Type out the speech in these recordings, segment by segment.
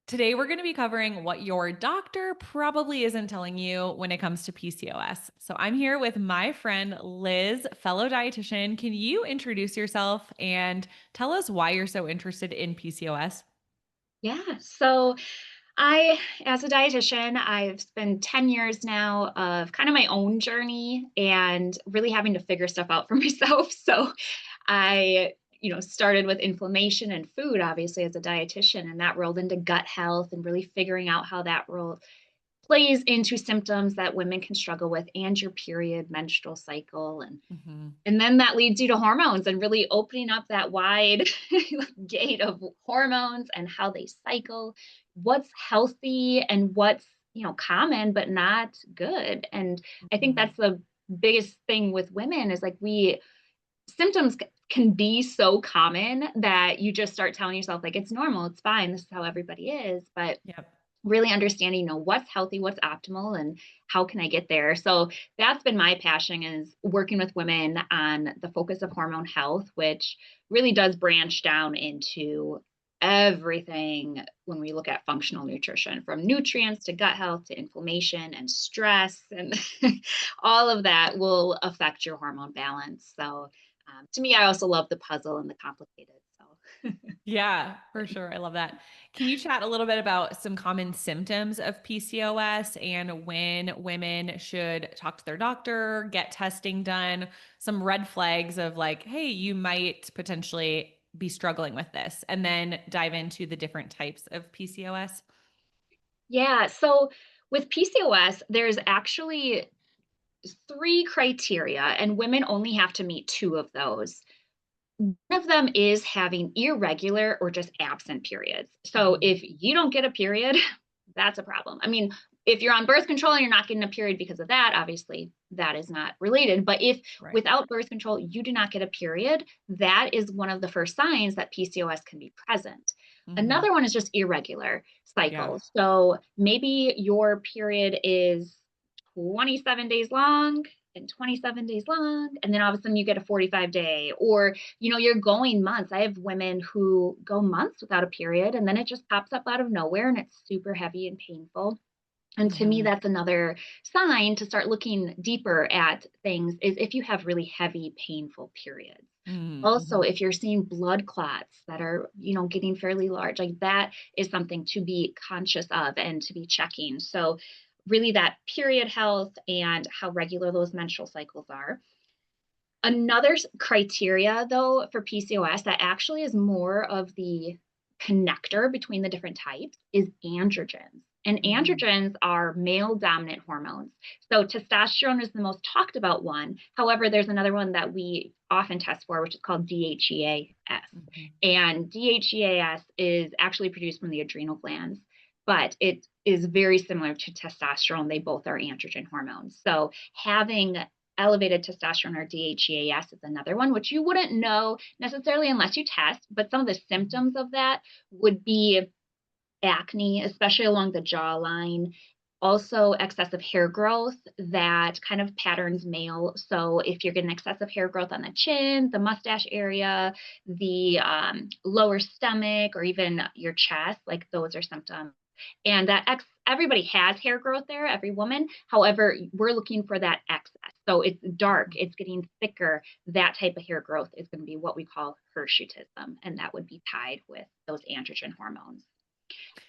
Today, we're going to be covering what your doctor probably isn't telling you when it comes to PCOS. So, I'm here with my friend Liz, fellow dietitian. Can you introduce yourself and tell us why you're so interested in PCOS? Yeah. So as a dietitian, I've spent 10 years now of kind of my own journey and really having to figure stuff out for myself. So I started with inflammation and food, obviously, as a dietitian, and that rolled into gut health and really figuring out how that role plays into symptoms that women can struggle with and your period, menstrual cycle. And Hmm. and then that leads you to hormones and really opening up that wide gate of hormones and how they cycle, what's healthy and what's common but not good. And I think Hmm. that's the biggest thing with women is like we symptoms can be so common that you just start telling yourself like it's normal, it's fine, this is how everybody is. But Yep. really understanding what's healthy, what's optimal, and how can I get there. So that's been my passion is working with women on the focus of hormone health, which really does branch down into everything when we look at functional nutrition, from nutrients to gut health to inflammation and stress, and all of that will affect your hormone balance. So to me, I also love the puzzle and the complicated. So Yeah, for sure. I love that. Can you chat a little bit about some common symptoms of PCOS and when women should talk to their doctor, get testing done, some red flags of like, hey, you might potentially be struggling with this, and then dive into the different types of PCOS? yeah, so with PCOS, there's actually three criteria, and women only have to meet two of those. One of them is having irregular or just absent periods. So Mhm. if you don't get a period, that's a problem. I mean, if you're on birth control and you're not getting a period because of that, obviously that is not related. But if Right. without birth control you do not get a period, that is one of the first signs that PCOS can be present. Mhm. Another one is just irregular Yeah. cycles. So maybe your period is 27 days long and 27 days long, and then all of a sudden you get a 45-day, or you're going months. I have women who go months without a period and then it just pops up out of nowhere and it's super heavy and painful. And to me, Mhm. that's another sign to start looking deeper at things is if you have really heavy, painful periods. Also, Mhm. if you're seeing blood clots that are getting fairly large, like that is something to be conscious of and to be checking. So, really, that period health and how regular those menstrual cycles are. Another criteria, though, for PCOS that actually is more of the connector between the different types is androgens. And Mhm. androgens are male dominant hormones. So testosterone is the most talked about one. However, there's another one that we often test for, which is called DHEAS. Mhm. And DHEAS is actually produced from the adrenal glands, but it is very similar to testosterone. They both are androgen hormones. So having elevated testosterone or DHEAS is another one, which you wouldn't know necessarily unless you test. But some of the Mhm. symptoms of that would be acne, especially along the jawline. Also, excessive hair growth that kind of patterns male. So, if you're getting excessive hair growth on the chin, the mustache area, the lower stomach, or even your chest, like those are symptoms. And everybody has hair growth there, every woman. However, we're looking for that excess. So, it's dark, Mhm. it's getting thicker. That type of hair growth is going to be what we call hirsutism. And that would be tied with those androgen hormones.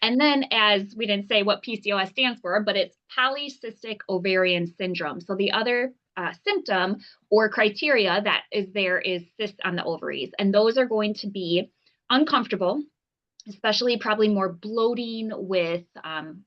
And then, as we didn't say what PCOS stands for, but it's polycystic ovarian syndrome. So the other symptom or criteria that is there is cysts on the ovaries. And those are going to be uncomfortable, especially probably more bloating with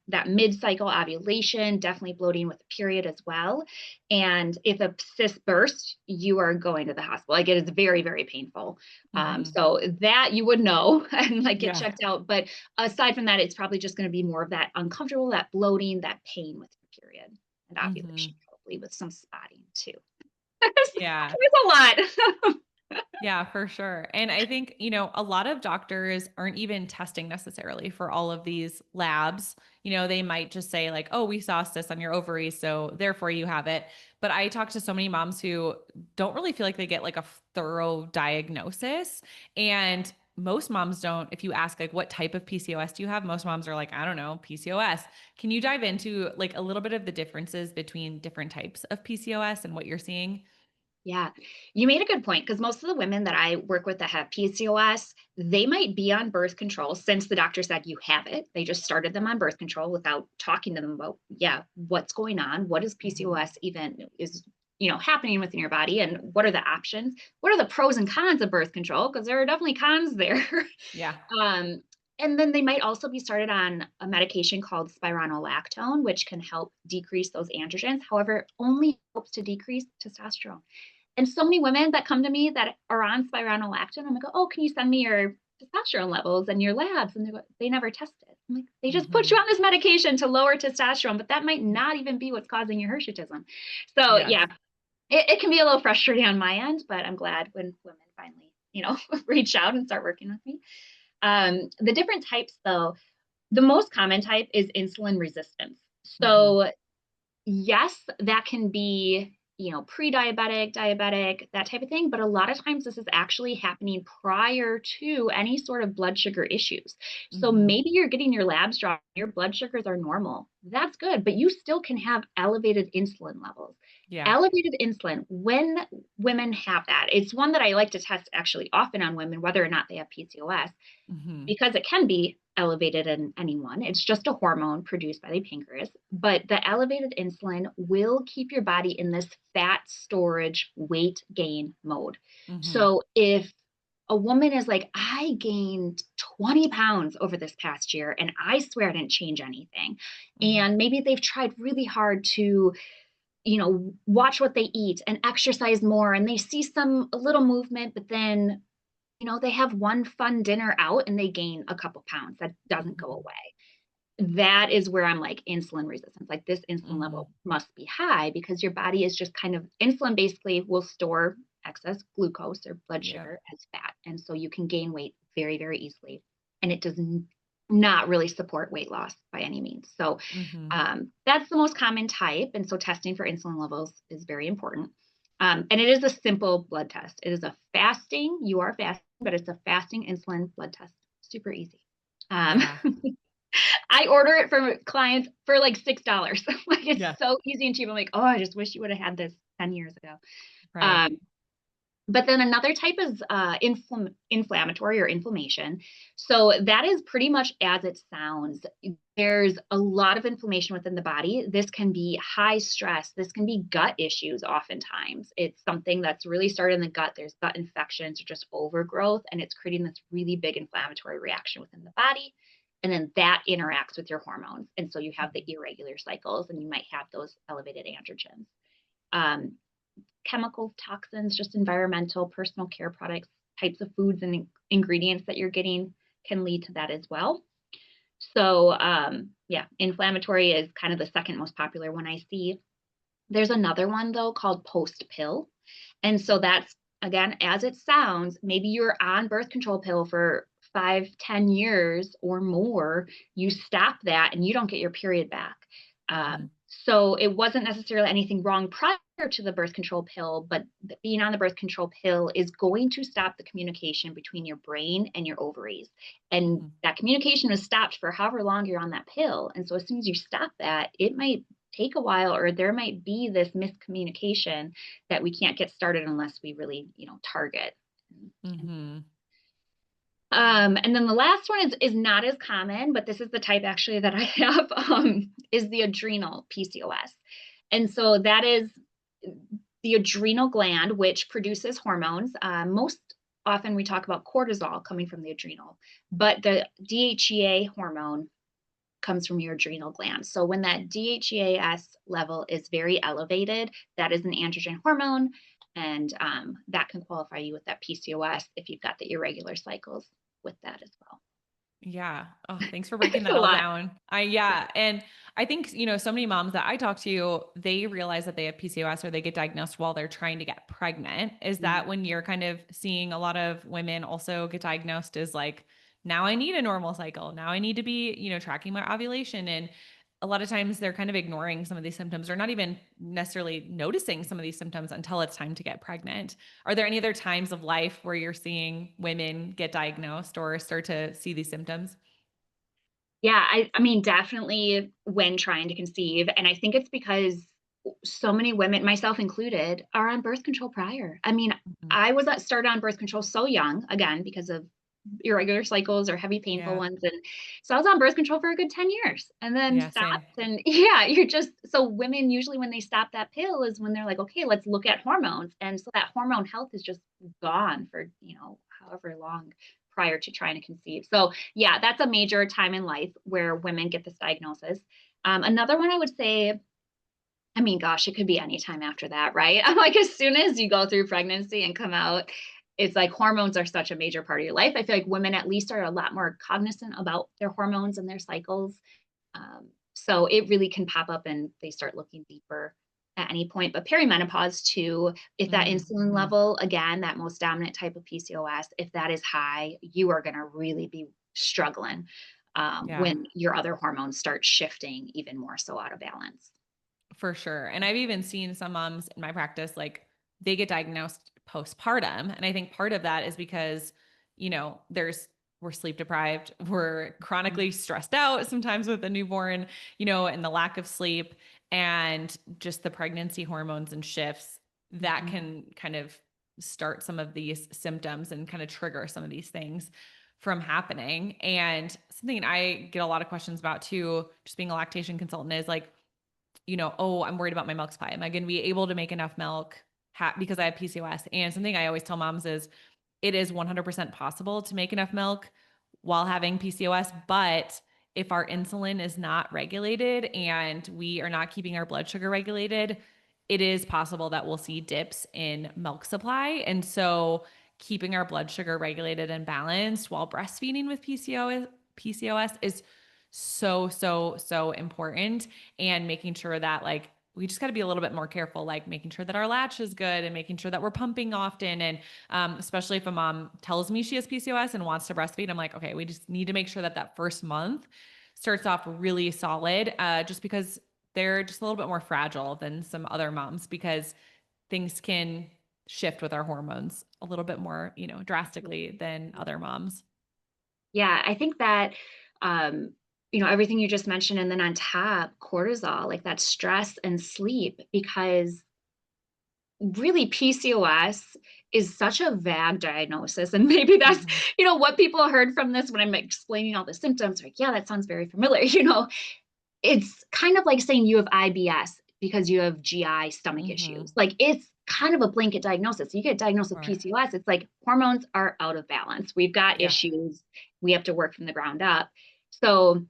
that mid-cycle ovulation, definitely bloating with the period as well. And if a cyst bursts, you are going to the hospital. Like it is very, very painful. Mhm. So that you would know and like get Yeah. checked out. But aside from that, it's probably just going to be more of that uncomfortable, that bloating, that pain with your period and ovulation, Mhm. probably with some spotting too. Yeah. It's a lot. Yeah, for sure. And I think, a lot of doctors aren't even testing necessarily for all of these labs. They might just say, like, oh, we saw cysts on your ovaries, so therefore you have it. But I talk to so many moms who don't really feel like they get like a thorough diagnosis. And most moms don't, if you ask like what type of PCOS do you have, most moms are like, I don't know, PCOS. Can you dive into like a little bit of the differences between different types of PCOS and what you're seeing? Yeah, you made a good point because most of the women that I work with that have PCOS, they might be on birth control since the doctor said you have it. They just started them on birth control without talking to them about, yeah, what's going on? What is Mhm. PCOS even is, happening within your body and what are the options? What are the pros and cons of birth control? Because there are definitely cons there. Yeah. um, and then they might also be started on a medication called spironolactone, which can help decrease those androgens. However, it only helps to decrease testosterone. And so many women that come to me that are on spironolactone, I'm like, oh, can you send me your testosterone levels and your labs? And they never test it. I'm like, they just put you Mhm. on this medication to lower testosterone, but that might not even be what's causing your hirsutism. So Yes. yeah, it can be a little frustrating on my end, but I'm glad when women finally, reach out and start working with me. The different types though, the most common type is insulin resistance. Mhm. So yes, that can be, pre-diabetic, diabetic, that type of thing. But a lot of times this is actually happening prior to any sort of blood sugar issues. So Mhm. maybe you're getting your labs drawn, your blood sugars are normal. That's good, but you still can have elevated insulin levels. Yeah. Elevated insulin, when women have that, it's one that I like to test actually often on women, whether or not they have PCOS Mhm. because it can be elevated in anyone. It's just a hormone produced by the pancreas, but the elevated insulin will keep your body in this fat storage weight gain mode. Mhm. So if a woman is like, I gained 20 pounds over this past year and I swear I didn't change anything. Mhm. And maybe they've tried really hard to, watch what they eat and exercise more and they see some a little movement, but then they have one fun dinner out and they gain a couple pounds. That doesn't go Mhm. away. That is where I'm like insulin resistance. Like this insulin Mhm. level must be high because your body is just kind of insulin basically will store excess glucose or blood Yeah. sugar as fat. And so you can gain weight very, very easily. And it does not really support weight loss by any means. So Mhm. that's the most common type. And so testing for insulin levels is very important. And it is a simple blood test. It is a fasting, you are fasting, but it's a fasting insulin blood test. Super easy. Um, Yeah. I order it for clients for like $6. Like it's Yeah. so easy and cheap. I'm like, oh, I just wish you would have had this 10 years ago. Right. Um, but then another type is inflammatory or inflammation. So that is pretty much as it sounds. There's a lot of inflammation within the body. This can be high stress. This can be gut issues oftentimes. It's something that's really started in the gut. There's gut infections or just overgrowth, and it's creating this really big inflammatory reaction within the body. And then that interacts with your hormones. And so you have the Mhm. irregular cycles, and you might have those elevated androgens. Um, Chemicals, toxins, just environmental, personal care products, types of foods and ingredients that you're getting can lead to that as well. So, yeah, inflammatory is kind of the second most popular one I see. There's another one though called post pill. And so that's again, as it sounds, maybe you're on birth control pill for 5, 10 years or more. You stop that and you don't get your period back. Mhm. So it wasn't necessarily anything wrong prior to the birth control pill, but being on the birth control pill is going to stop the communication between your brain and your ovaries. And Mhm. that communication is stopped for however long you're on that pill. And so as soon as you stop that, it might take a while or there might be this miscommunication that we can't get started unless we really, target. Mhm. And then the last one is not as common, but this is the type actually that I have is the adrenal PCOS. And so that is the adrenal gland, which produces hormones. Most often we talk about cortisol coming from the adrenal, but the DHEA hormone comes from your adrenal gland. So when that DHEAS level is very elevated, that is an androgen hormone, and that can qualify you with that PCOS if you've got the irregular cycles with that as well. Yeah. Oh, thanks for breaking It's that a all lot. down. Yeah. And I think, so many moms that I talk to, they realize that they have PCOS or they get diagnosed while they're trying to get pregnant. Is Mm. that when you're kind of seeing a lot of women also get diagnosed as like, now I need a normal cycle. Now I need to be, tracking my ovulation. And a lot of times they're kind of ignoring some of these symptoms or not even necessarily noticing some of these symptoms until it's time to get pregnant. Are there any other times of life where you're seeing women get diagnosed or start to see these symptoms? Yeah, I mean, definitely when trying to conceive, and I think it's because so many women, myself included, are on birth control prior. I mean, Mhm. I was started on birth control so young, again, because of irregular cycles or heavy painful Yeah. ones, and so I was on birth control for a good 10 years and then Yeah, stopped, same. and yeah, you're just so women usually when they stop that pill is when they're like, "Okay, let's look at hormones," and so that hormone health is just gone for, however long prior to trying to conceive. So, yeah, that's a major time in life where women get this diagnosis. Another one I would say, I mean, gosh, it could be any time after that, right? I'm like, as soon as you go through pregnancy and come out, it's like hormones are such a major part of your life. I feel like women at least are a lot more cognizant about their hormones and their cycles. So it really can pop up and they start looking deeper at any point. But perimenopause too, if that Mm, insulin level, again, that most dominant type of PCOS, if that is high, you are going to really be struggling yeah, when your other hormones start shifting even more so out of balance. for sure. And I've even seen some moms in my practice, like they get diagnosed postpartum. And I think part of that is because, we're sleep deprived, we're chronically stressed out sometimes with a newborn, and the lack of sleep and just the pregnancy hormones and shifts that Mhm. can kind of start some of these symptoms and kind of trigger some of these things from happening. And something I get a lot of questions about too, just being a lactation consultant, is like, oh, I'm worried about my milk supply. Am I going to be able to make enough milk because I have PCOS? And something I always tell moms is it is 100% possible to make enough milk while having PCOS, but if our insulin is not regulated and we are not keeping our blood sugar regulated, it is possible that we'll see dips in milk supply. And so keeping our blood sugar regulated and balanced while breastfeeding with PCOS is so, so, so important. And making sure that like we just got to be a little bit more careful, like making sure that our latch is good and making sure that we're pumping often. And especially if a mom tells me she has PCOS and wants to breastfeed, I'm like, okay, we just need to make sure that that first month starts off really solid, just because they're just a little bit more fragile than some other moms because things can shift with our hormones a little bit more, drastically than other moms. Yeah, I think that, um, everything you just mentioned, and then on top, cortisol, like that stress and sleep, because really PCOS is such a vague diagnosis. And maybe that's, Mhm. what people heard from this when I'm explaining all the symptoms, like, yeah, that sounds very familiar. It's kind of like saying you have IBS because you have GI stomach issues. Mhm. Like it's kind of a blanket diagnosis. You get diagnosed with Right. PCOS, it's like hormones are out of balance. We've got Yeah. issues. We have to work from the ground up. So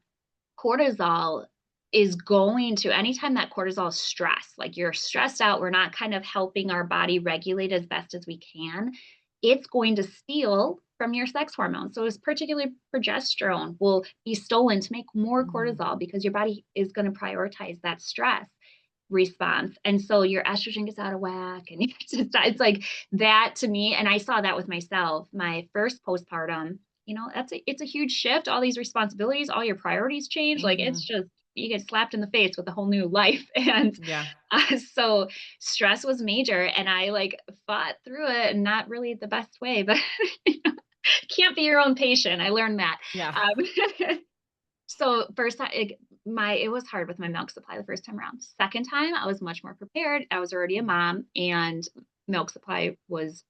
cortisol is going to anytime that cortisol is stress, like you're stressed out, we're not kind of helping our body regulate as best as we can, it's going to steal from your sex hormones. So, it's particularly progesterone will be stolen to make more Mhm. cortisol because your body is going to prioritize that stress response. And so your estrogen gets out of whack. And it's like that to me. And I saw that with myself, my first postpartum, it's a huge shift. All these responsibilities, all your priorities change. Like it's Mhm. just, you get slapped in the face with a whole new life. And Yeah. so stress was major. And I like fought through it and not really the best way, but can't be your own patient. I learned that. Yeah. Um, So first time it was hard with my milk supply the first time around. Second time, I was much more prepared. I was already a mom and milk supply was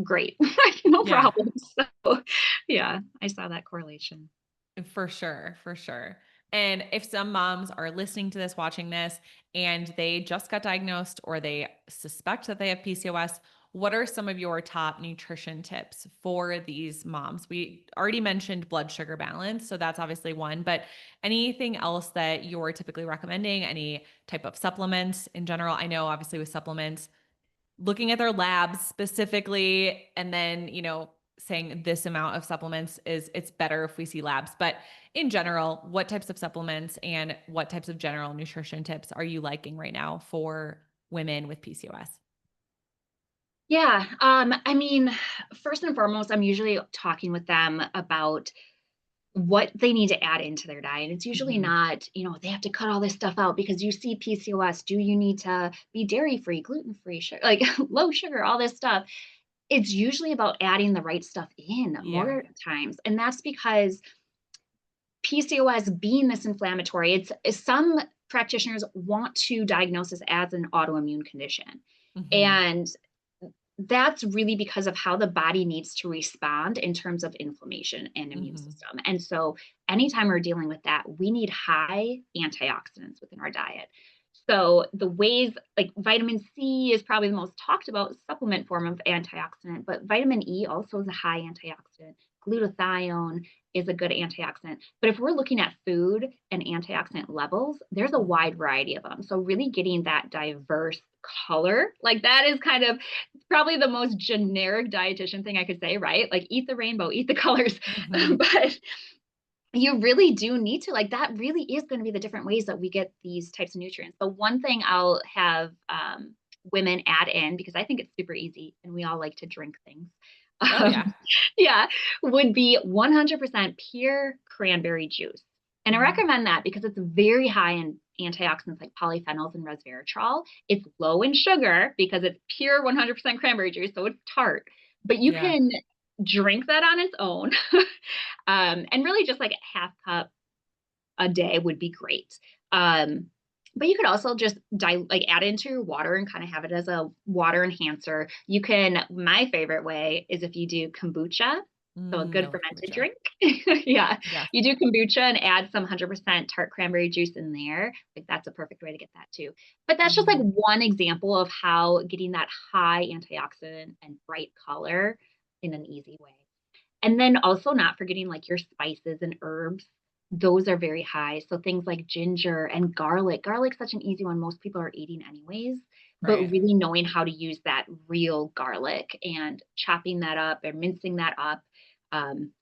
great. No Yeah. problem. So yeah, I saw that correlation. For sure, for sure. And if some moms are listening to this, watching this, and they just got diagnosed or they suspect that they have PCOS, what are some of your top nutrition tips for these moms? We already mentioned blood sugar balance, so that's obviously one, but anything else that you're typically recommending, any type of supplements in general? I know obviously with supplements, looking at their labs specifically and then, saying this amount of supplements is it's better if we see labs. But in general, what types of supplements and what types of general nutrition tips are you liking right now for women with PCOS? Yeah, I mean, first and foremost, I'm usually talking with them about what they need to add into their diet. It's usually Mhm. not, they have to cut all this stuff out because you see PCOS. Do you need to be dairy free, gluten free, like low sugar, all this stuff? It's usually about adding the right stuff in Yeah. more times. And that's because PCOS being this inflammatory, some practitioners want to diagnose this as an autoimmune condition. Mhm. And that's really because of how the body needs to respond in terms of inflammation and immune Mhm. system. And so, anytime we're dealing with that, we need high antioxidants within our diet. So, the ways like vitamin C is probably the most talked about supplement form of antioxidant, but vitamin E also is a high antioxidant. Glutathione is a good antioxidant. But if we're looking at food and antioxidant levels, there's a Mhm. wide variety of them. So, really getting that diverse color, like that is kind of probably the most generic dietitian thing I could say, right? Like eat the rainbow, eat the colors. Mhm. But you really do need to, like, that really is going to be the different ways that we get these types of nutrients. The one thing I'll have women add in, because I think it's super easy and we all like to drink things. Oh, Um, yeah. yeah, would be 100% pure cranberry juice. And I Mhm. recommend that because it's very high in antioxidants like polyphenols and resveratrol. It's low in sugar because it's pure 100% cranberry juice, so it's tart. But you Yeah. can drink that on its own. And really just like a half cup a day would be great. Um, but you could also just like add it into your water and kind of have it as a water enhancer. You can, my favorite way is if you do kombucha, so a I good love fermented kombucha. drink. Yeah. Yes. You do kombucha and add some 100% tart cranberry juice in there. Like that's a perfect way to get that too. But that's just like Mhm. one example of how getting that high antioxidant and bright color in an easy way. And then also not forgetting like your spices and herbs. Those are very high. So things like ginger and garlic. Garlic's such an easy one. Most people are eating anyways, but Right. really knowing how to use that real garlic and chopping that up and mincing that up. Um,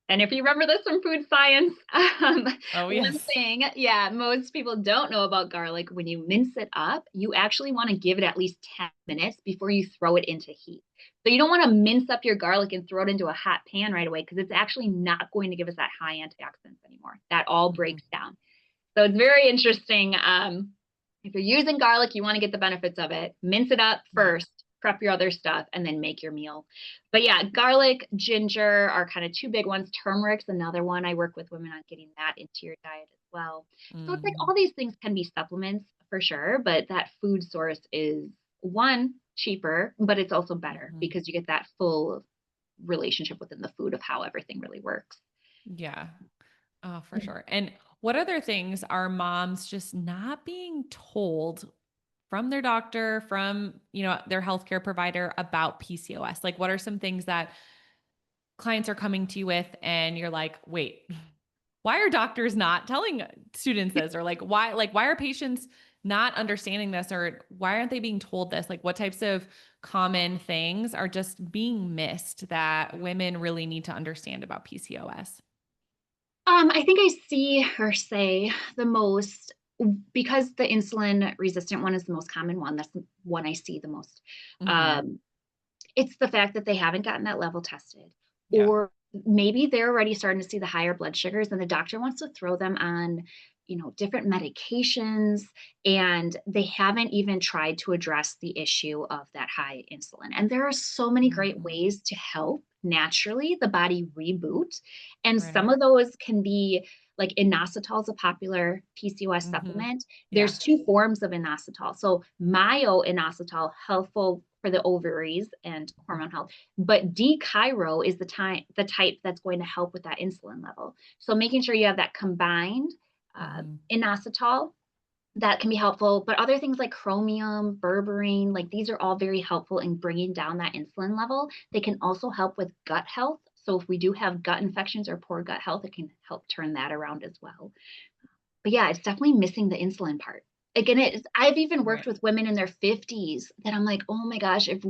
and if you remember this from food science, Oh, one yes. thing, yeah, most people don't know about garlic, when you mince it up, you actually want to give it at least 10 minutes before you throw it into heat. So you don't want to mince up your garlic and throw it into a hot pan right away because it's actually not going to give us that high antioxidants anymore. That all Mhm. breaks down. So it's very interesting. If you're using garlic, you want to get the benefits of it. Mince it up Right. first, prep your other stuff, and then make your meal. But yeah, garlic, ginger are kind of two big ones. Turmeric's another one. I work with women on getting that into your diet as well. So it's like Mhm. all these things can be supplements for sure, but that food source is one, cheaper, but it's also better Mhm. because you get that full relationship within the food of how everything really works. Yeah. Oh, for sure. And what other things are moms just not being told from their doctor, from, their healthcare provider about PCOS? Like, what are some things that clients are coming to you with and you're like, "Wait, why are doctors not telling students this?" Or why are patients not understanding this, or why aren't they being told this? Like, what types of common things are just being missed that women really need to understand about PCOS? I think I see or say the most because the insulin resistant one is the most common one. That's the one I see the most. Mhm. Um, it's the fact that they haven't gotten that level tested, Yeah. or maybe they're already starting to see the higher blood sugars, and the doctor wants to throw them on, different medications, and they haven't even tried to address the issue of that high insulin. And there are so many great Mhm. ways to help naturally the body reboot, and some Right. of those can be like inositol is a popular PCOS Mhm. supplement. Yeah. There's two forms of inositol. So myo-inositol, helpful for the ovaries and Mhm. hormone health, but D-chiro is the type that's going to help with that insulin level. So making sure you have that combined Mhm. inositol, that can be helpful. But other things like chromium, berberine, like these are all very helpful in bringing down that insulin level. They can also help with gut health. So if we do have gut infections or poor gut health, it can help turn that around as well. But yeah, it's definitely missing the insulin part. Again, I've even worked Right. with women in their 50s that I'm like, oh my gosh, if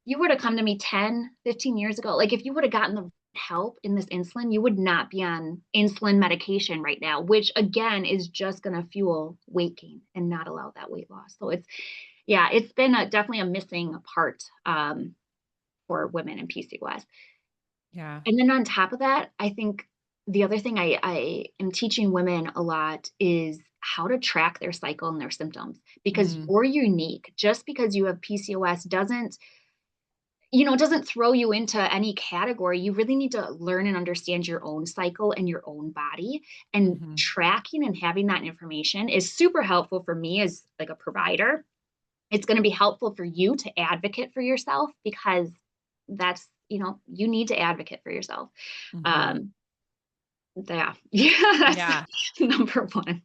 you were to come to me 10, 15 years ago, like if you would have gotten the help in this insulin, you would not be on insulin medication right now, which again is just going to fuel weight gain and not allow that weight loss. So yeah, it's been definitely a missing part for women in PCOS. Yeah. And then on top of that, I think the other thing I am teaching women a lot is how to track their cycle and their symptoms, because Mm, you're unique. Just because you have PCOS doesn't throw you into any category. You really need to learn and understand your own cycle and your own body. And mhm, tracking and having that information is super helpful for me as like a provider. It's going to be helpful for you to advocate for yourself, because you need to advocate for yourself. mhm. Um, yeah. Yeah, that's Yeah. number one.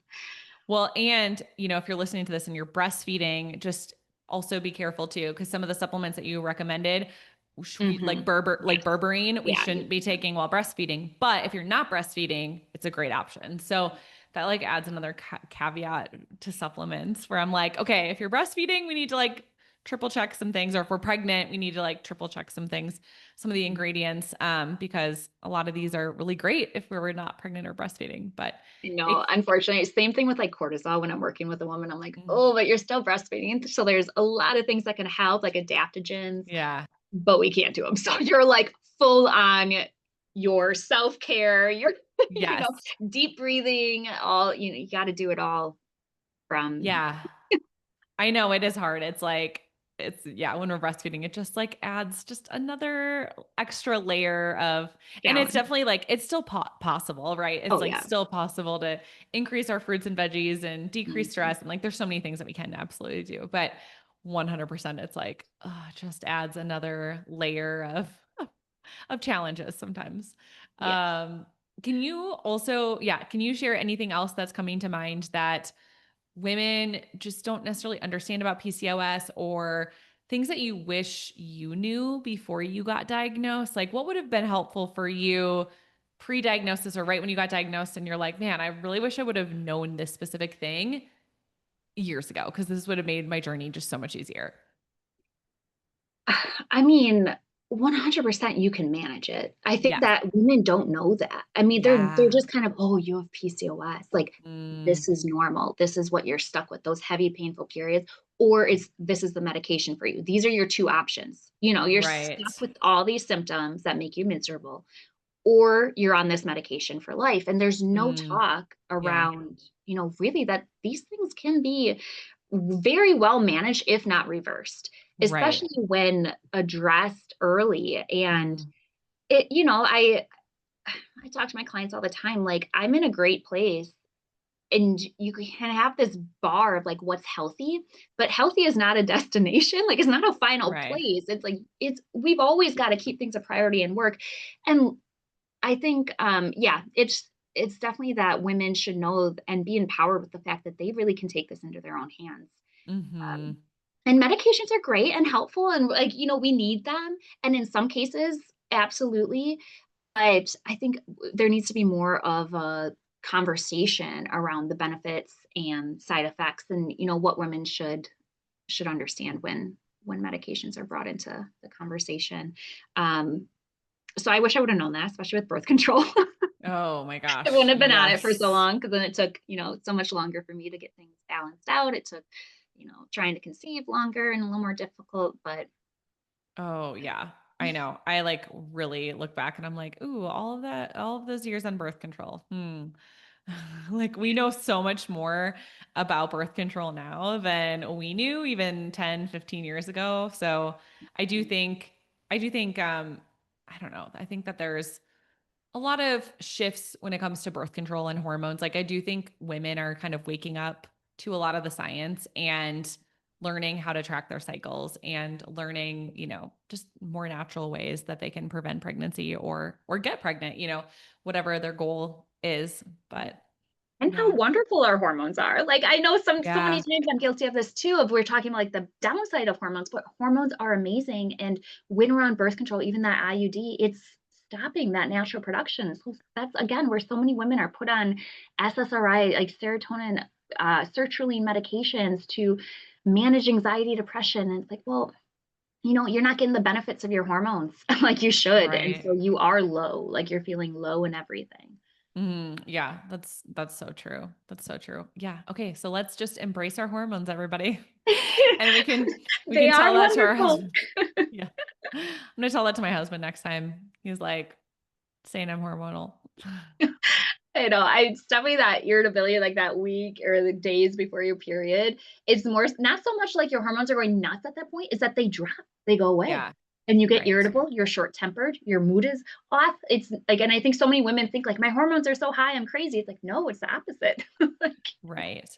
Well, and if you're listening to this and you're breastfeeding, just also be careful too, because some of the supplements that you recommended, Mhm. like Yes. berberine, we Yeah, you shouldn't be can't. taking while breastfeeding. But if you're not breastfeeding, it's a great option. So that like adds another caveat to supplements where I'm like, okay, if you're breastfeeding, we need to like triple check some things, or if we're pregnant, we need to like triple check some things, some of the ingredients, because a lot of these are really great if we were not pregnant or breastfeeding. But it, No, unfortunately, same thing with like cortisol when I'm working with a woman. I'm like, mm, oh, but you're still breastfeeding. So there's a lot of things that can help, like adaptogens, yeah. but we can't do them. So you're like full on your self care, your, Yes. deep breathing, all, you got to do it all from Yeah. I know it is hard. Yeah, when we're breastfeeding, it just like adds just another extra layer of, and it's challenge. definitely like, it's still possible, right? It's Oh, like yeah. still possible to increase our fruits and veggies and decrease Mhm. stress. And like, there's so many things that we can absolutely do, but 100% it's like, it just adds another layer of challenges sometimes. Yes. Um, can you share anything else that's coming to mind that women just don't necessarily understand about PCOS, or things that you wish you knew before you got diagnosed? Like, what would have been helpful for you pre-diagnosis or right when you got diagnosed and you're like, man, I really wish I would have known this specific thing years ago because this would have made my journey just so much easier. I mean, 100% you can manage it. I think Yes. that women don't know that. I mean, they're Yeah. just kind of, "Oh, you have PCOS." Like, Mm, this is normal. This is what you're stuck with, those heavy, painful periods, or this is the medication for you. These are your 2 options. You're right. stuck with all these symptoms that make you miserable, or you're on this medication for life. And there's no Mm, talk yeah. around, really that these things can be very well managed, if not reversed, Right. especially when addressed early. And Mm, I talk to my clients all the time, like, I'm in a great place. And you can have this bar of like what's healthy, but healthy is not a destination. Like, it's not a final right. place. It's like, we've always got to keep things a priority and work. And I think, yeah, it's definitely that women should know and be empowered with the fact that they really can take this into their own hands. Hmm. Um, and medications are great and helpful, and like, we need them. And in some cases, absolutely. But I think there needs to be more of a conversation around the benefits and side effects, and what women should understand when medications are brought into the conversation. Um, so I wish I would have known that, especially with birth control. Oh my I wouldn't gosh. have been on it for so Yes. long, because then it took, so much longer for me to get things balanced out. It took, trying to conceive longer and a little more difficult, but Oh yeah. I know. I like really look back and I'm like, ooh, all of those years on birth control. Hmm. Like we know so much more about birth control now than we knew even 10, 15 years ago. So I do think, I do think, I don't know. I think that there's a lot of shifts when it comes to birth control and hormones. Like I do think women are kind of waking up to a lot of the science and learning how to track their cycles and learning, just more natural ways that they can prevent pregnancy or get pregnant, whatever their goal is. But and how yeah. wonderful our hormones are. Like, I know so many Yeah. times I'm guilty of this too, of we're talking about like the downside of hormones, but hormones are amazing. And when we're on birth control, even that IUD, it's stopping that natural production. So that's again where so many women are put on SSRI, like serotonin, sertraline medications to manage anxiety, depression. And it's like, well, you're not getting the benefits of your hormones like you should. And Right. so you are low, like you're feeling low and everything. Yeah, that's so true. That's so true. Yeah. Okay, so let's just embrace our hormones, everybody. And we They can are tell that to our wonderful. husband. Yeah. I'm gonna tell that to my husband next time. He's like saying I'm hormonal. I know. It's definitely that irritability, like that week or the days before your period. It's more not so much like your hormones are going nuts at that point, is that they drop, they go away. Yeah. And you get Right. irritable, you're short-tempered, your mood is off. It's like, and I think so many women think like my hormones are so high, I'm crazy. It's like, no, it's the opposite. Like, Right.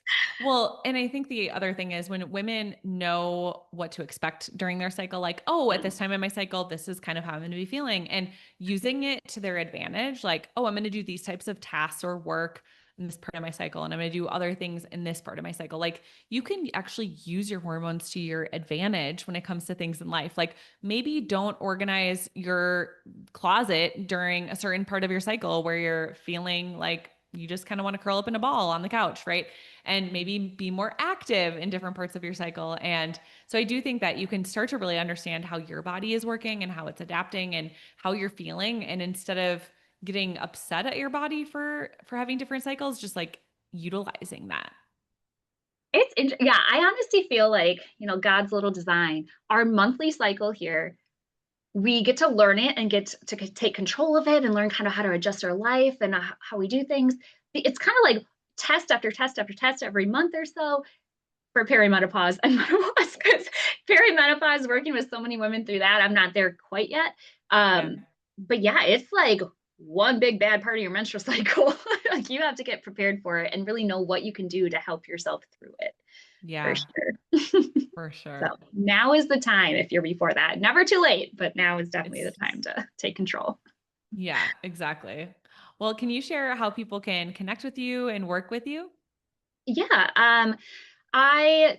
Well, and I think the other thing is when women know what to expect during their cycle, like, oh, at this time in my cycle, this is kind of how I'm going to be feeling, and using it to their advantage, like, oh, I'm going to do these types of tasks or work in this part of my cycle, and I'm going to do other things in this part of my cycle. Like, you can actually use your hormones to your advantage when it comes to things in life. Like, maybe don't organize your closet during a certain part of your cycle where you're feeling like you just kind of want to curl up in a ball on the couch, right? And maybe be more active in different parts of your cycle. And so I do think that you can start to really understand how your body is working and how it's adapting and how you're feeling. And instead of getting upset at your body for having different cycles, just like utilizing that. yeah, I honestly feel like, God's little design, our monthly cycle here, we get to learn it and get to take control of it and learn kind of how to adjust our life and how we do things. It's kind of like test after test after test every month or so for perimenopause and menopause, because perimenopause, working with so many women through that, I'm not there quite yet. Yeah. But yeah, it's like one big bad part of your menstrual cycle. Like you have to get prepared for it and really know what you can do to help yourself through it for Yeah, sure. for So sure. now is the time if you're before that. Never too late, but now is definitely the It's time to take control. yeah, exactly. Well, can you share how people can connect with you and work with you? Yeah. I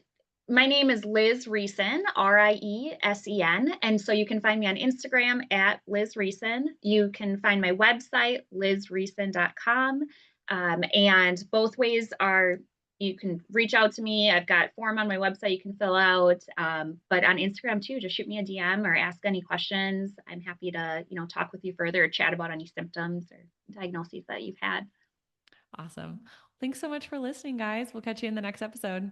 My name is Liz Reason, Riesen. And so you can find me on Instagram at Liz Reason. You can find my website, lizreason.com. And both ways are you can reach out to me. I've got a form on my website you can fill out. But on Instagram too, just shoot me a DM or ask any questions. I'm happy to, talk with you further or chat about any symptoms or diagnoses that you've had. Awesome. Thanks so much for listening, guys. We'll catch you in the next episode.